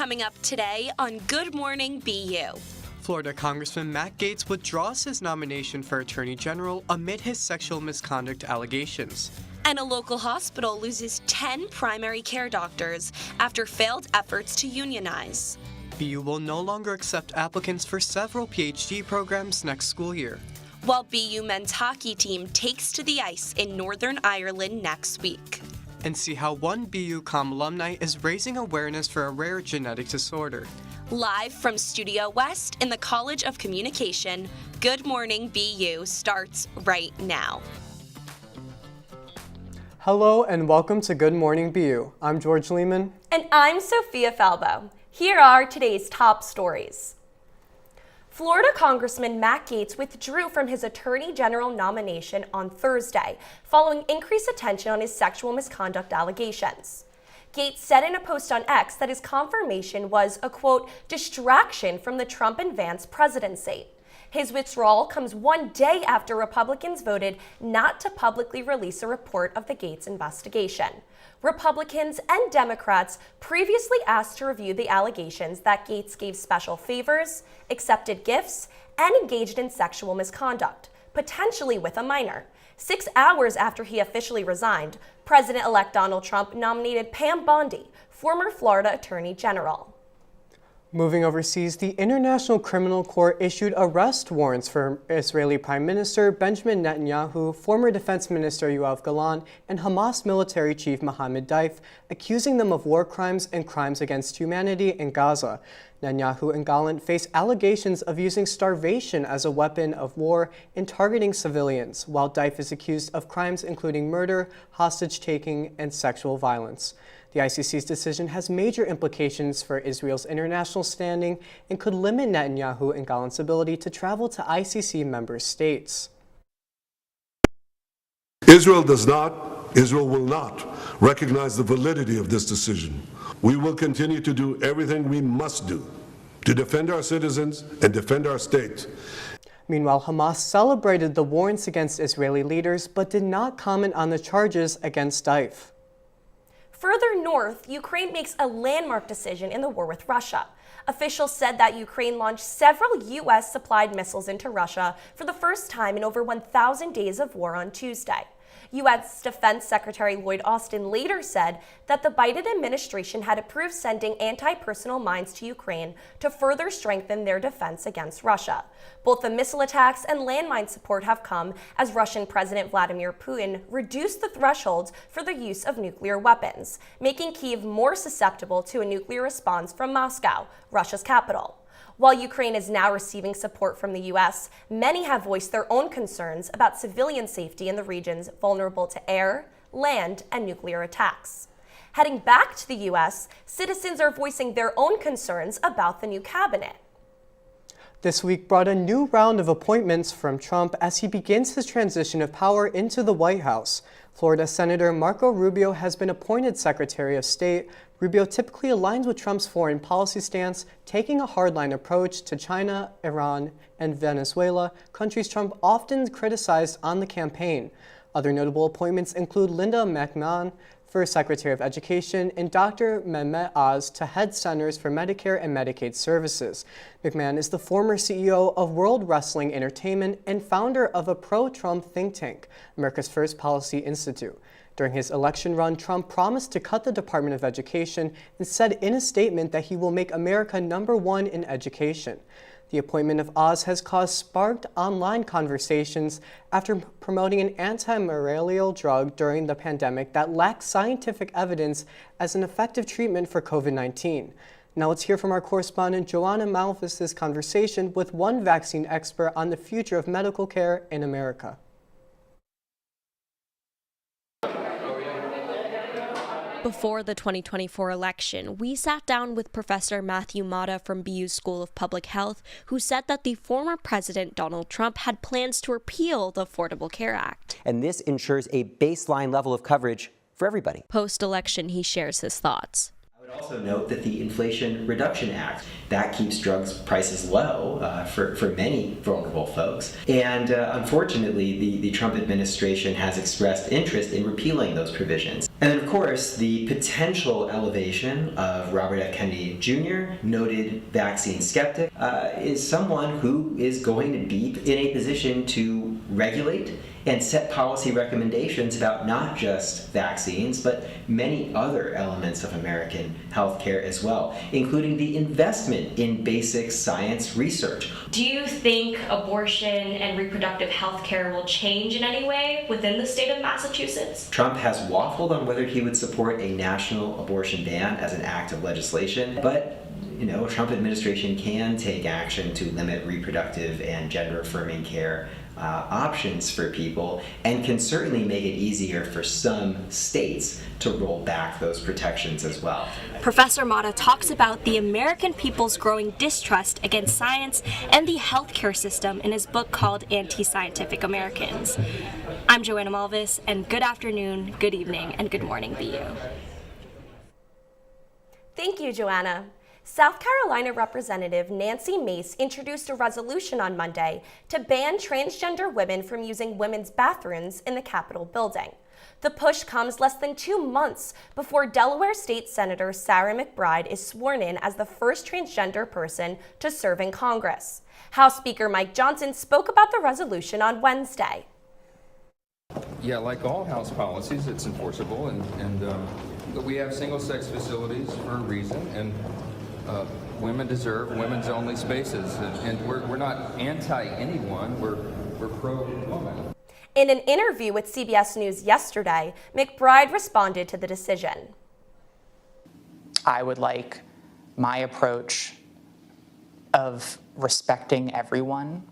Coming up today on Good Morning BU. Florida Congressman Matt Gaetz withdraws his nomination for Attorney General amid his sexual misconduct allegations. And a local hospital loses 10 primary care doctors after failed efforts to unionize. BU will no longer accept applicants for several PhD programs next school year. While BU men's hockey team takes to the ice in Northern Ireland next week. And see how one BU Com alumni is raising awareness for a rare genetic disorder. Live from Studio West in the College of Communication, Good Morning BU starts right now. Hello and welcome to Good Morning BU. I'm George Lehman. And I'm Sophia Falbo. Here are today's top stories. Florida Congressman Matt Gaetz withdrew from his Attorney General nomination on Thursday, following increased attention on his sexual misconduct allegations. Gaetz said in a post on X that his confirmation was a, quote, distraction from the Trump and Vance presidency. His withdrawal comes one day after Republicans voted not to publicly release a report of the Gaetz investigation. Republicans and Democrats previously asked to review the allegations that Gaetz gave special favors, accepted gifts, and engaged in sexual misconduct, potentially with a minor. 6 hours after he officially resigned, President-elect Donald Trump nominated Pam Bondi, former Florida Attorney General. Moving overseas, the International Criminal Court issued arrest warrants for Israeli Prime Minister Benjamin Netanyahu, former Defense Minister Yoav Gallant, and Hamas military chief Mohammed Deif, accusing them of war crimes and crimes against humanity in Gaza. Netanyahu and Gallant face allegations of using starvation as a weapon of war and targeting civilians, while Deif is accused of crimes including murder, hostage-taking, and sexual violence. The ICC's decision has major implications for Israel's international standing and could limit Netanyahu and Gallant's ability to travel to ICC member states. Israel will not recognize the validity of this decision. We will continue to do everything we must do to defend our citizens and defend our state. Meanwhile, Hamas celebrated the warrants against Israeli leaders but did not comment on the charges against Deif. Further north, Ukraine makes a landmark decision in the war with Russia. Officials said that Ukraine launched several U.S.-supplied missiles into Russia for the first time in over 1,000 days of war on Tuesday. U.S. Defense Secretary Lloyd Austin later said that the Biden administration had approved sending anti-personnel mines to Ukraine to further strengthen their defense against Russia. Both the missile attacks and landmine support have come as Russian President Vladimir Putin reduced the thresholds for the use of nuclear weapons, making Kyiv more susceptible to a nuclear response from Moscow, Russia's capital. While Ukraine is now receiving support from the U.S., many have voiced their own concerns about civilian safety in the regions vulnerable to air, land, and nuclear attacks. Heading back to the U.S., citizens are voicing their own concerns about the new cabinet. This week brought a new round of appointments from Trump as he begins his transition of power into the White House. Florida Senator Marco Rubio has been appointed Secretary of State. Rubio typically aligns with Trump's foreign policy stance, taking a hardline approach to China, Iran, and Venezuela, countries Trump often criticized on the campaign. Other notable appointments include Linda McMahon for Secretary of Education and Dr. Mehmet Oz to head Centers for Medicare and Medicaid Services. McMahon is the former CEO of World Wrestling Entertainment and founder of a pro-Trump think tank, America's First Policy Institute. During his election run, Trump promised to cut the Department of Education and said in a statement that he will make America #1 in education. The appointment of Oz has caused sparked online conversations after promoting an anti-malarial drug during the pandemic that lacks scientific evidence as an effective treatment for COVID-19. Now let's hear from our correspondent Joanna Malvis's conversation with one vaccine expert on the future of medical care in America. Before the 2024 election, we sat down with Professor Matthew Mata from BU's School of Public Health, who said that the former President Donald Trump had plans to repeal the Affordable Care Act. And this ensures a baseline level of coverage for everybody. Post-election, he shares his thoughts. I would also note that the Inflation Reduction Act, that keeps drugs prices low for many vulnerable folks. And unfortunately, the Trump administration has expressed interest in repealing those provisions. And then, of course, the potential elevation of Robert F. Kennedy Jr., noted vaccine skeptic, is someone who is going to be in a position to regulate and set policy recommendations about not just vaccines, but many other elements of American healthcare as well, including the investment in basic science research. Do you think abortion and reproductive health care will change in any way within the state of Massachusetts? Trump has waffled on whether he would support a national abortion ban as an act of legislation, but Trump administration can take action to limit reproductive and gender-affirming care options for people, and can certainly make it easier for some states to roll back those protections as well. Professor Mata talks about the American people's growing distrust against science and the healthcare system in his book called Anti-Scientific Americans. I'm Joanna Malvis, and good afternoon, good evening, and good morning, BU. Thank you, Joanna. South Carolina Representative Nancy Mace introduced a resolution on Monday to ban transgender women from using women's bathrooms in the Capitol building. The push comes less than 2 months before Delaware State Senator Sarah McBride is sworn in as the first transgender person to serve in Congress. House Speaker Mike Johnson spoke about the resolution on Wednesday. Yeah, like all House policies, it's enforceable, and we have single-sex facilities for a reason, and women deserve women's-only spaces, and we're not anti-anyone, we're pro-woman. In an interview with CBS News yesterday, McBride responded to the decision. I would like my approach of respecting everyone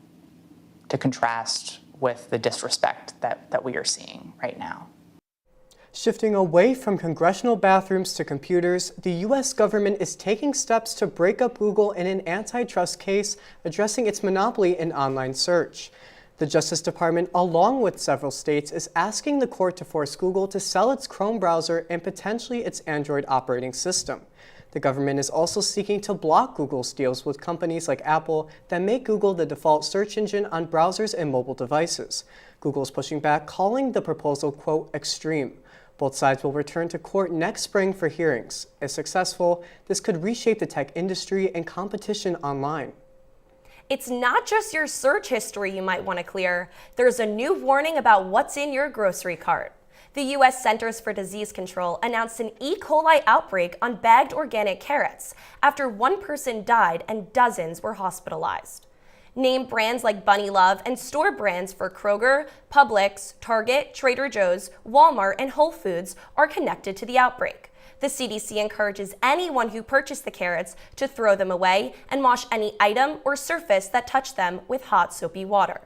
to contrast with the disrespect that we are seeing right now. Shifting away from congressional bathrooms to computers, the U.S. government is taking steps to break up Google in an antitrust case addressing its monopoly in online search. The Justice Department, along with several states, is asking the court to force Google to sell its Chrome browser and potentially its Android operating system. The government is also seeking to block Google's deals with companies like Apple that make Google the default search engine on browsers and mobile devices. Google is pushing back, calling the proposal, quote, extreme. Both sides will return to court next spring for hearings. If successful, this could reshape the tech industry and competition online. It's not just your search history you might want to clear. There's a new warning about what's in your grocery cart. The U.S. Centers for Disease Control announced an E. coli outbreak on bagged organic carrots after one person died and dozens were hospitalized. Name brands like Bunny Love and store brands for Kroger, Publix, Target, Trader Joe's, Walmart, and Whole Foods are connected to the outbreak. The CDC encourages anyone who purchased the carrots to throw them away and wash any item or surface that touched them with hot soapy water.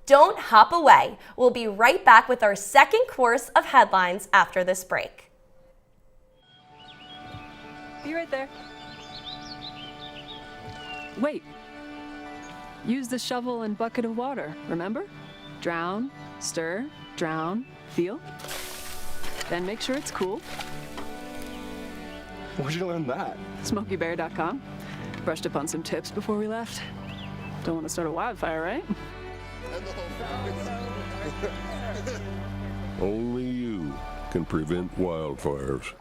Don't hop away. We'll be right back with our second course of headlines after this break. Be right there. Wait. Use the shovel and bucket of water, remember? Drown, stir, drown, feel. Then make sure it's cool. Where'd you learn that? SmokeyBear.com. Brushed up on some tips before we left. Don't want to start a wildfire, right? Only you can prevent wildfires.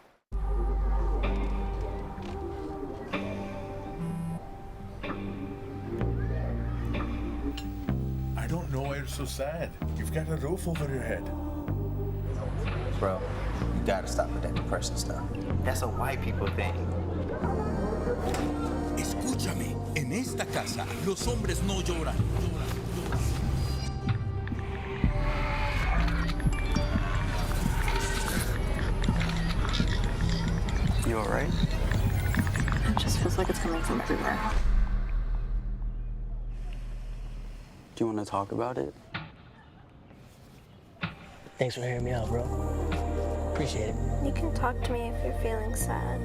I don't know why you're so sad. You've got a roof over your head. Bro, you gotta stop with that depression stuff. That's a white people thing. Escúchame, en esta casa, los hombres no lloran. You alright? It just feels like it's coming from everywhere. Do you want to talk about it? Thanks for hearing me out, bro. Appreciate it. You can talk to me if you're feeling sad.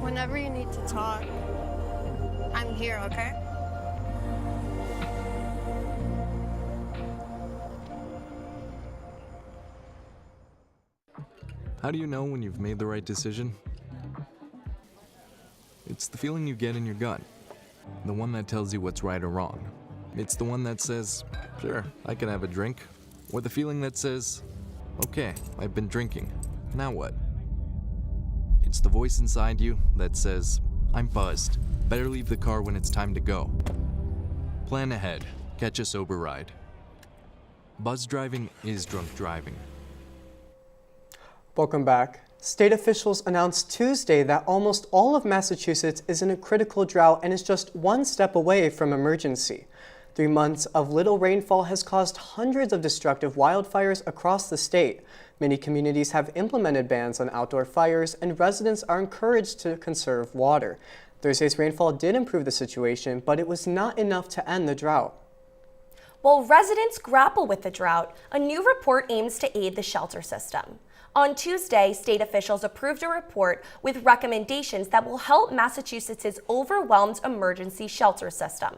Whenever you need to talk, I'm here, okay? How do you know when you've made the right decision? It's the feeling you get in your gut. The one that tells you what's right or wrong. It's the one that says, sure, I can have a drink. Or the feeling that says, okay, I've been drinking. Now what? It's the voice inside you that says, I'm buzzed. Better leave the car when it's time to go. Plan ahead. Catch a sober ride. Buzz driving is drunk driving. Welcome back. State officials announced Tuesday that almost all of Massachusetts is in a critical drought and is just one step away from emergency. 3 months of little rainfall has caused hundreds of destructive wildfires across the state. Many communities have implemented bans on outdoor fires, and residents are encouraged to conserve water. Thursday's rainfall did improve the situation, but it was not enough to end the drought. While residents grapple with the drought, a new report aims to aid the shelter system. On Tuesday, state officials approved a report with recommendations that will help Massachusetts' overwhelmed emergency shelter system.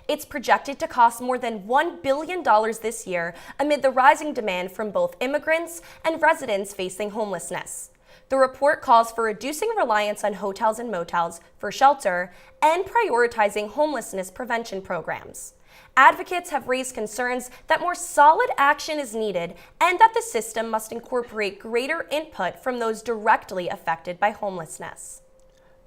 It's projected to cost more than $1 billion this year amid the rising demand from both immigrants and residents facing homelessness. The report calls for reducing reliance on hotels and motels for shelter and prioritizing homelessness prevention programs. Advocates have raised concerns that more solid action is needed and that the system must incorporate greater input from those directly affected by homelessness.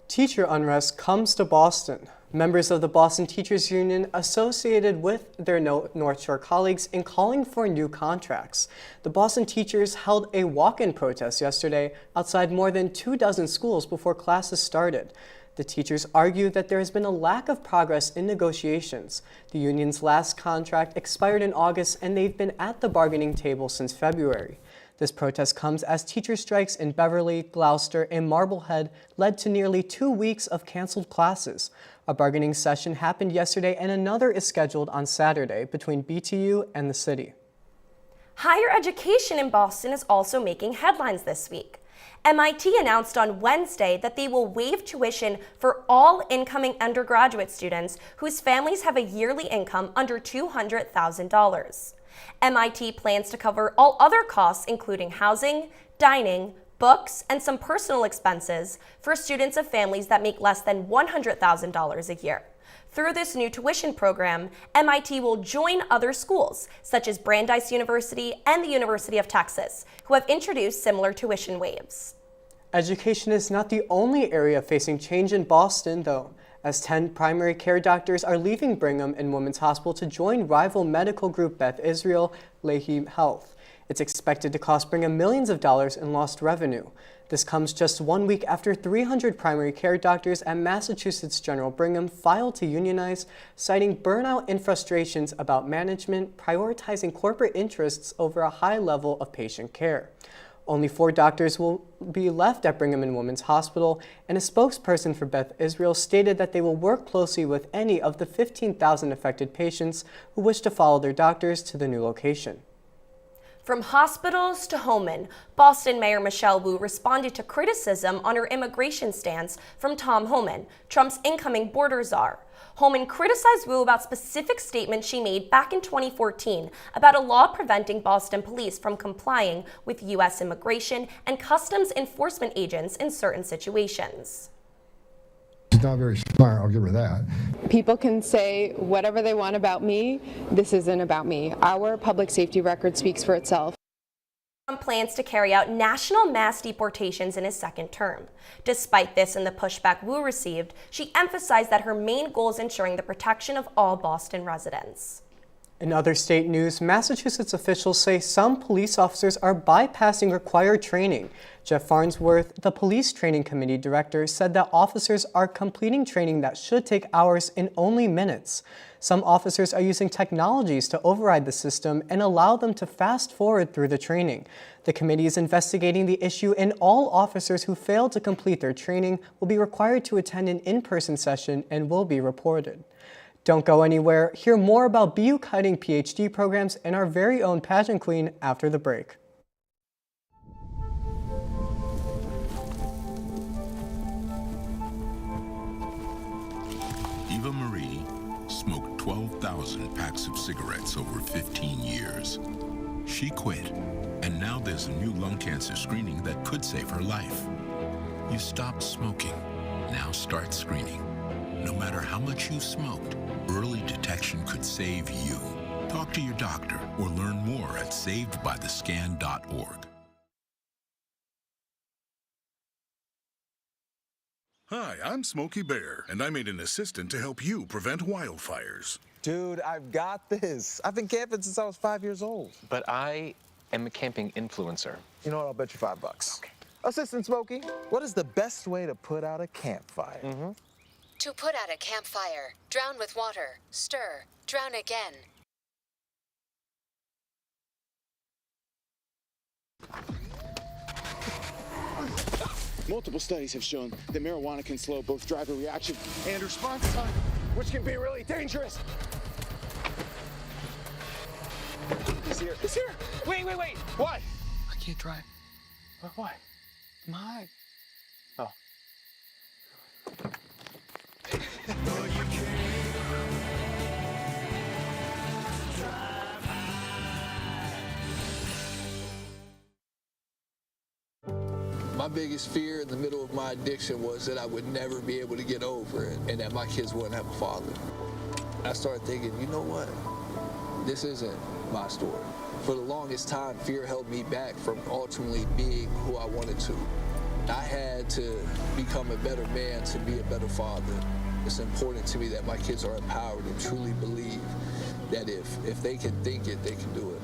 Teacher unrest comes to Boston. Members of the Boston Teachers Union associated with their North Shore colleagues in calling for new contracts. The Boston teachers held a walk-in protest yesterday outside more than 24 schools before classes started. The teachers argue that there has been a lack of progress in negotiations. The union's last contract expired in August, and they've been at the bargaining table since February. This protest comes as teacher strikes in Beverly, Gloucester, and Marblehead led to nearly 2 weeks of canceled classes. A bargaining session happened yesterday, and another is scheduled on Saturday between BTU and the city. Higher education in Boston is also making headlines this week. MIT announced on Wednesday that they will waive tuition for all incoming undergraduate students whose families have a yearly income under $200,000. MIT plans to cover all other costs, including housing, dining, books, and some personal expenses for students of families that make less than $100,000 a year. Through this new tuition program, MIT will join other schools, such as Brandeis University and the University of Texas, who have introduced similar tuition waives. Education is not the only area facing change in Boston, though, as 10 primary care doctors are leaving Brigham and Women's Hospital to join rival medical group Beth Israel Lahey Health. It's expected to cost Brigham millions of dollars in lost revenue. This comes just 1 week after 300 primary care doctors at Massachusetts General Brigham filed to unionize, citing burnout and frustrations about management prioritizing corporate interests over a high level of patient care. Only 4 doctors will be left at Brigham and Women's Hospital, and a spokesperson for Beth Israel stated that they will work closely with any of the 15,000 affected patients who wish to follow their doctors to the new location. From hospitals to Homan, Boston Mayor Michelle Wu responded to criticism on her immigration stance from Tom Homan, Trump's incoming border czar. Homan criticized Wu about specific statements she made back in 2014 about a law preventing Boston police from complying with U.S. immigration and customs enforcement agents in certain situations. She's not very smart, I'll give her that. People can say whatever they want about me. This isn't about me. Our public safety record speaks for itself. Trump plans to carry out national mass deportations in his second term. Despite this and the pushback Wu received, she emphasized that her main goal is ensuring the protection of all Boston residents. In other state news, Massachusetts officials say some police officers are bypassing required training. Jeff Farnsworth, the Police Training Committee director, said that officers are completing training that should take hours in only minutes. Some officers are using technologies to override the system and allow them to fast forward through the training. The committee is investigating the issue, and all officers who fail to complete their training will be required to attend an in-person session and will be reported. Don't go anywhere. Hear more about BU Kiting PhD programs and our very own pageant queen after the break. Eva Marie smoked 12,000 packs of cigarettes over 15 years. She quit, and now there's a new lung cancer screening that could save her life. You stopped smoking. Now start screening. No matter how much you smoked, early detection could save you. Talk to your doctor or learn more at savedbythescan.org. Hi, I'm Smokey Bear, and I made an assistant to help you prevent wildfires. Dude, I've got this. I've been camping since I was 5 years old. But I am a camping influencer. You know what? I'll bet you $5. Okay. Assistant Smokey, what is the best way to put out a campfire? To put out a campfire, drown with water, stir, drown again. Multiple studies have shown that marijuana can slow both driver reaction and response time, which can be really dangerous. He's here. He's here. Wait. What? I can't drive. Why? My. Oh. My biggest fear in the middle of my addiction was that I would never be able to get over it and that my kids wouldn't have a father. I started thinking, you know what? This isn't my story. For the longest time, fear held me back from ultimately being who I wanted to. I had to become a better man to be a better father. It's important to me that my kids are empowered and truly believe that if they can think it, they can do it.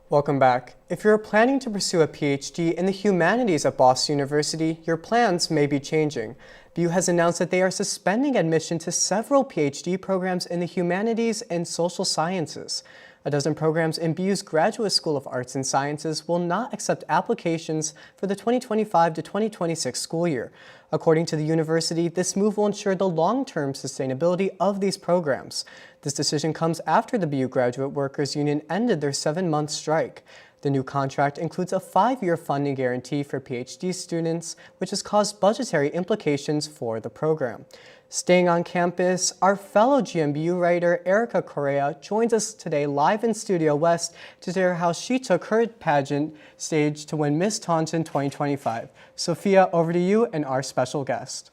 Welcome back. If you're planning to pursue a PhD in the humanities at Boston University, your plans may be changing. BU has announced that they are suspending admission to several PhD programs in the humanities and social sciences. A dozen programs in BU's Graduate School of Arts and Sciences will not accept applications for the 2025 to 2026 school year. According to the university, this move will ensure the long-term sustainability of these programs. This decision comes after the BU Graduate Workers Union ended their 7-month strike. The new contract includes a 5-year funding guarantee for PhD students, which has caused budgetary implications for the program. Staying on campus, our fellow GMBU writer Erica Correa joins us today live in Studio West to share how she took her pageant stage to win Miss Taunton 2025. Sophia, over to you and our special guest.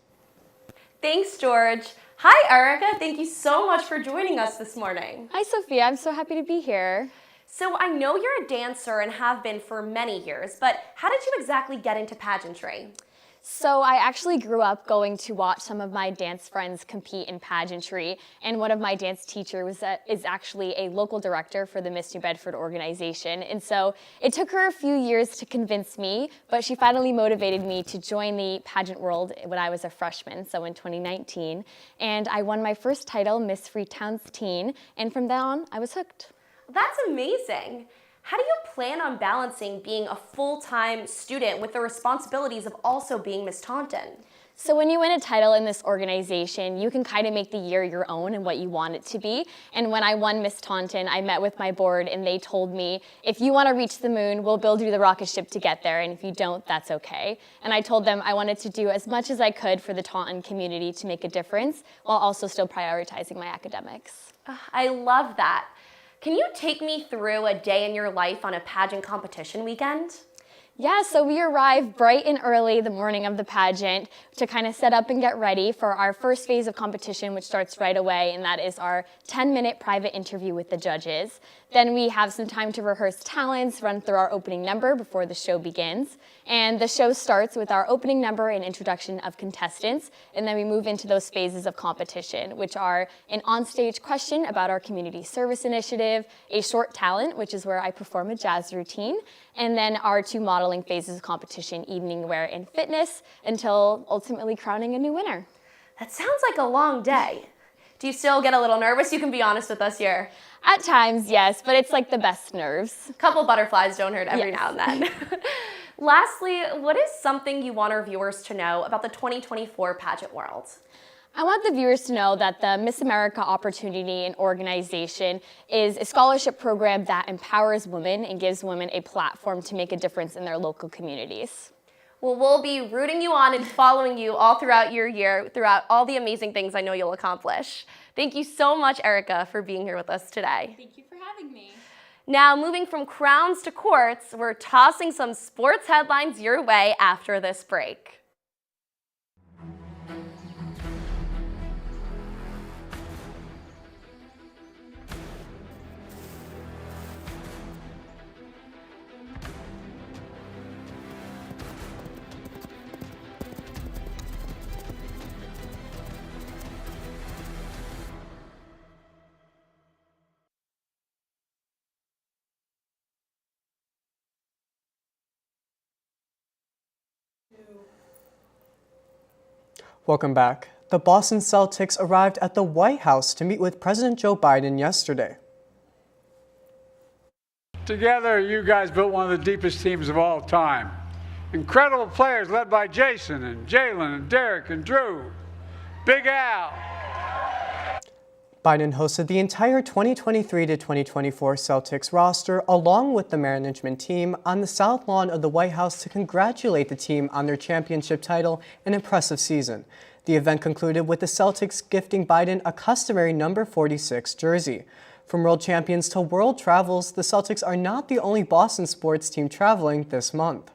Thanks, George. Hi, Erica. Thank you so much for joining us this morning. Hi, Sophia. I'm so happy to be here. So I know you're a dancer and have been for many years, but how did you exactly get into pageantry? So I actually grew up going to watch some of my dance friends compete in pageantry, and one of my dance teachers is actually a local director for the Miss New Bedford organization. And so it took her a few years to convince me, but she finally motivated me to join the pageant world when I was a freshman, so in 2019. And I won my first title, Miss Freetown's Teen, and from then on, I was hooked. That's amazing. How do you plan on balancing being a full-time student with the responsibilities of also being Miss Taunton? So when you win a title in this organization, you can kind of make the year your own and what you want it to be. And when I won Miss Taunton, I met with my board and they told me, if you want to reach the moon, we'll build you the rocket ship to get there. And if you don't, that's okay. And I told them I wanted to do as much as I could for the Taunton community to make a difference while also still prioritizing my academics. I love that. Can you take me through a day in your life on a pageant competition weekend? Yeah, so we arrive bright and early the morning of the pageant to kind of set up and get ready for our first phase of competition, which starts right away, and that is our 10-minute private interview with the judges. Then we have some time to rehearse talents, run through our opening number before the show begins. And the show starts with our opening number and introduction of contestants, and then we move into those phases of competition, which are an onstage question about our community service initiative, a short talent, which is where I perform a jazz routine, and then our 2 modeling phases of competition, evening wear and fitness, until ultimately crowning a new winner. That sounds like a long day. Do you still get a little nervous? You can be honest with us here. At times, yes, but it's like the best nerves. A couple butterflies don't hurt every now and then. Lastly, what is something you want our viewers to know about the 2024 pageant world? I want the viewers to know that the Miss America Opportunity and Organization is a scholarship program that empowers women and gives women a platform to make a difference in their local communities. Well, we'll be rooting you on and following you all throughout your year, throughout all the amazing things I know you'll accomplish. Thank you so much, Erica, for being here with us today. Thank you for having me. Now, moving from crowns to courts, we're tossing some sports headlines your way after this break. Welcome back. The Boston Celtics arrived at the White House to meet with President Joe Biden yesterday. Together, you guys built one of the deepest teams of all time. Incredible players led by Jason and Jalen and Derek and Drew. Big Al. Biden hosted the entire 2023 to 2024 Celtics roster along with the management team on the South Lawn of the White House to congratulate the team on their championship title and impressive season. The event concluded with the Celtics gifting Biden a customary number 46 jersey. From world champions to world travels, the Celtics are not the only Boston sports team traveling this month.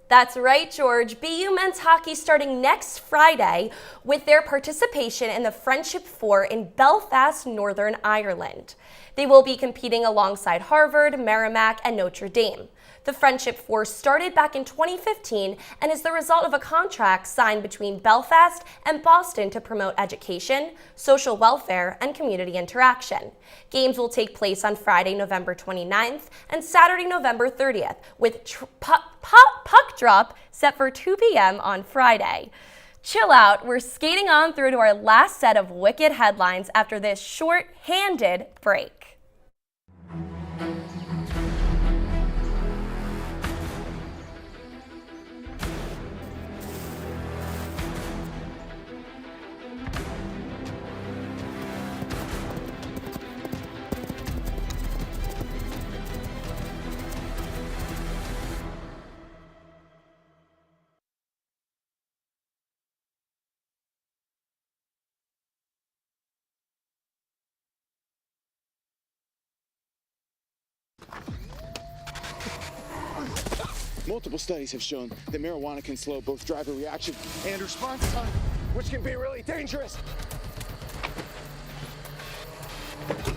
That's right, George. BU men's hockey starting next Friday with their participation in the Friendship Four in Belfast, Northern Ireland. They will be competing alongside Harvard, Merrimack, and Notre Dame. The Friendship Four started back in 2015 and is the result of a contract signed between Belfast and Boston to promote education, social welfare, and community interaction. Games will take place on Friday, November 29th and Saturday, November 30th, with puck drop set for 2 p.m. on Friday. Chill out, we're skating on through to our last set of Wicked headlines after this short-handed break. Multiple studies have shown that marijuana can slow both driver reaction and response time, which can be really dangerous.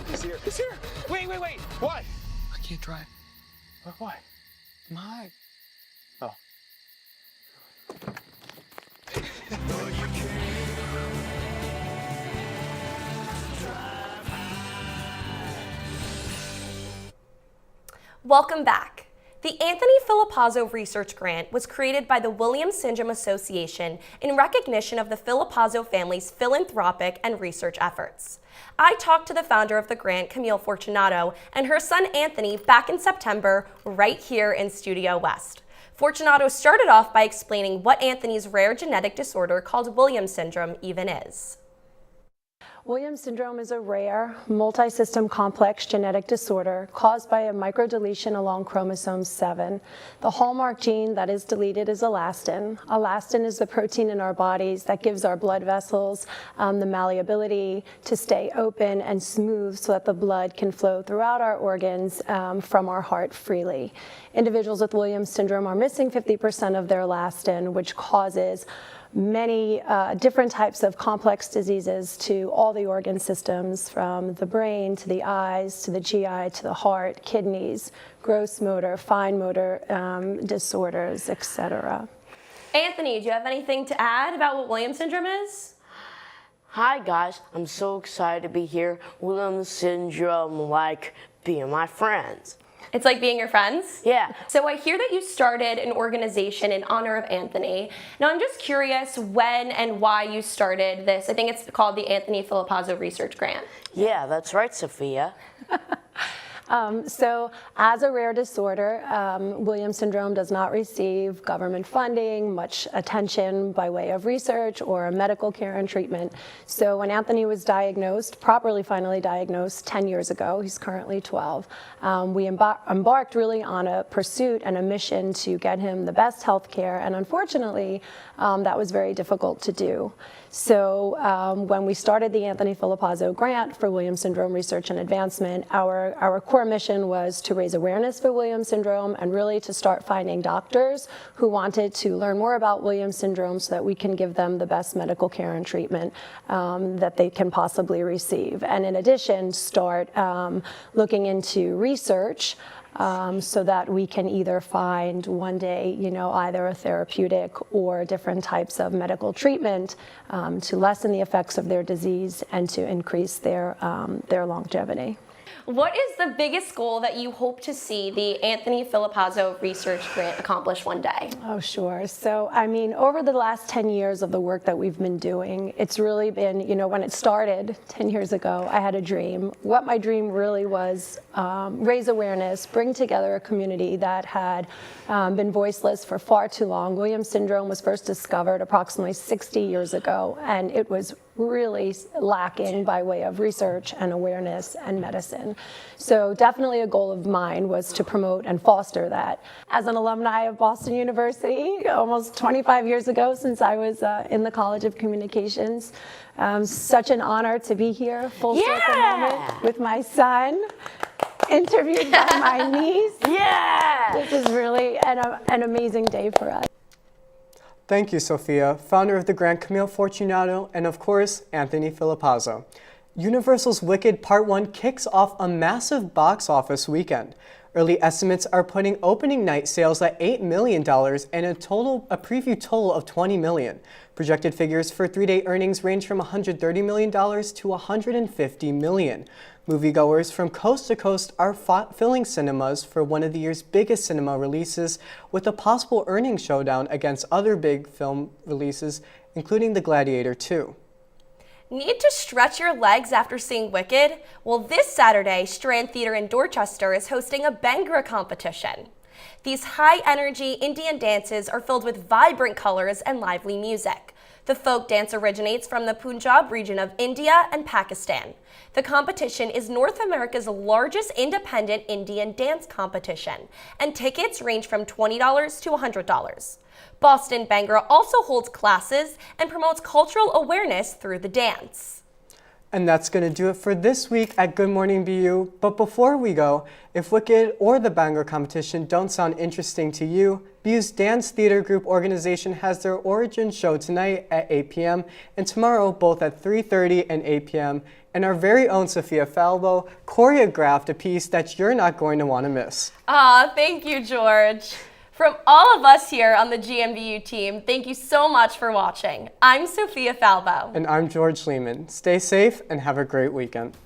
He's here. He's here. Wait. What? I can't drive. Why? My. Oh. Welcome back. The Anthony Filipazzo Research Grant was created by the Williams Syndrome Association in recognition of the Filipazzo family's philanthropic and research efforts. I talked to the founder of the grant, Camille Fortunato, and her son Anthony back in September right here in Studio West. Fortunato started off by explaining what Anthony's rare genetic disorder called Williams syndrome even is. Williams syndrome is a rare, multi-system complex genetic disorder caused by a microdeletion along chromosome 7. The hallmark gene that is deleted is elastin. Elastin is the protein in our bodies that gives our blood vessels the malleability to stay open and smooth so that the blood can flow throughout our organs from our heart freely. Individuals with Williams syndrome are missing 50% of their elastin, which causes many different types of complex diseases to all the organ systems, from the brain to the eyes to the GI to the heart, kidneys, gross motor, fine motor disorders, etc. Anthony, do you have anything to add about what Williams syndrome is? Hi guys, I'm so excited to be here. Williams syndrome, like being my friends. It's like being your friends? Yeah. So I hear that you started an organization in honor of Anthony. Now I'm just curious when and why you started this. I think it's called the Anthony Filipazzo Research Grant. Yeah, that's right, Sophia. So as a rare disorder, Williams syndrome does not receive government funding, much attention by way of research or medical care and treatment. So when Anthony was diagnosed, properly finally diagnosed 10 years ago, he's currently 12, we embarked really on a pursuit and a mission to get him the best health care, and unfortunately, that was very difficult to do. So when we started the Anthony Filipazzo Grant for Williams Syndrome Research and Advancement, our core mission was to raise awareness for Williams Syndrome and really to start finding doctors who wanted to learn more about Williams Syndrome so that we can give them the best medical care and treatment that they can possibly receive. And in addition, start looking into research so that we can either find one day, either a therapeutic or different types of medical treatment to lessen the effects of their disease and to increase their longevity. What is the biggest goal that you hope to see the Anthony Filipazzo Research Grant accomplish one day? Oh, sure. So, I mean, over the last 10 years of the work that we've been doing, it's really been, when it started 10 years ago, I had a dream. What my dream really was, raise awareness, bring together a community that had been voiceless for far too long. Williams syndrome was first discovered approximately 60 years ago, and it was really lacking by way of research and awareness and medicine. So definitely a goal of mine was to promote and foster that. As an alumni of Boston University, almost 25 years ago since I was in the College of Communications, such an honor to be here, full circle moment with my son, interviewed by my niece. Yeah! This is really an amazing day for us. Thank you, Sophia, founder of the Grant Camille Fortunato, and of course, Anthony Filipazzo. Universal's Wicked Part 1 kicks off a massive box office weekend. Early estimates are putting opening night sales at $8 million and a preview total of $20 million. Projected figures for three-day earnings range from $130 million to $150 million. Moviegoers from coast to coast are filling cinemas for one of the year's biggest cinema releases, with a possible earnings showdown against other big film releases, including The Gladiator 2. Need to stretch your legs after seeing Wicked? Well, this Saturday, Strand Theatre in Dorchester is hosting a Bhangra competition. These high-energy Indian dances are filled with vibrant colors and lively music. The folk dance originates from the Punjab region of India and Pakistan. The competition is North America's largest independent Indian dance competition, and tickets range from $20 to $100. Boston Bhangra also holds classes and promotes cultural awareness through the dance. And that's going to do it for this week at Good Morning BU. But before we go, if Wicked or the Bhangra competition don't sound interesting to you, BU's Dance Theater Group organization has their origin show tonight at 8 p.m. and tomorrow both at 3:30 and 8 p.m. And our very own Sophia Falbo choreographed a piece that you're not going to want to miss. Thank you, George. From all of us here on the GMBU team, thank you so much for watching. I'm Sophia Falbo. And I'm George Lehman. Stay safe and have a great weekend.